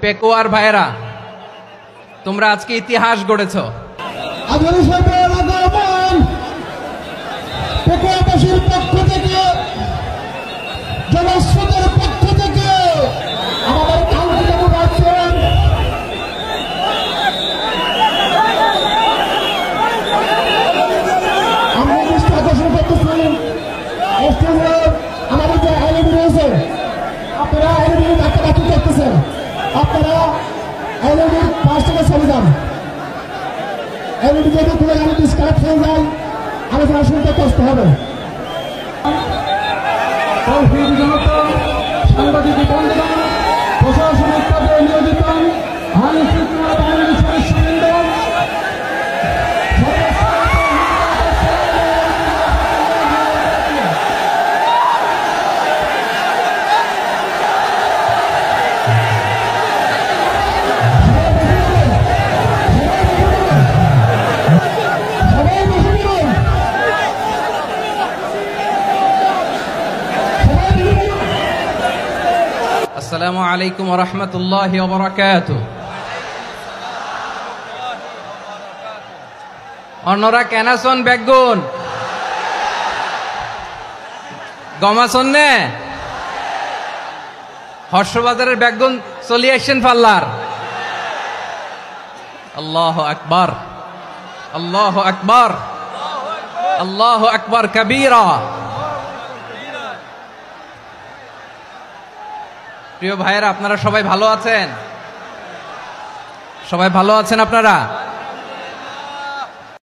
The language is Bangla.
পেকুয়ার ভাইয়েরা, তোমরা আজকে ইতিহাস গড়েছ। পেকুয়াবাসীর পক্ষ থেকে, জনস্রোতের পক্ষ থেকে আমাদের কাউন্সিল আছেন আমরা দৃষ্টি আকর্ষণ করতেছি। আমাদের যে আইনজীবী রয়েছে, আপনারা আইনজীবী ডাক্তার করতেছেন, আপনারা আইনজীবীর পাশ থেকে চলে যান। আইনজীবী যদি কোনো গাড়ি ডিসকানেক্ট হয়ে যায়, আলোচনা শুনতে কষ্ট হবে। সাংবাদিক বন্ধুগণ, প্রশাসনিক কাজে নিয়োজিত আইন শৃঙ্খলা বাহিনীর সদস্যবৃন্দ, আসসালামু আলাইকুম ওয়া রাহমাতুল্লাহি ওয়া বারাকাতুহু। অন্যরা কেনাসন বেগুন গমাসন নে হর্ষবাজারের বেগুন চলে আসছেন পাল্লার। আল্লাহু আকবার, আল্লাহু আকবার, আল্লাহু আকবার কাবীরা। প্রিয় ভাইয়েরা, আপনারা সবাই ভালো আছেন? সবাই ভালো আছেন আপনারা?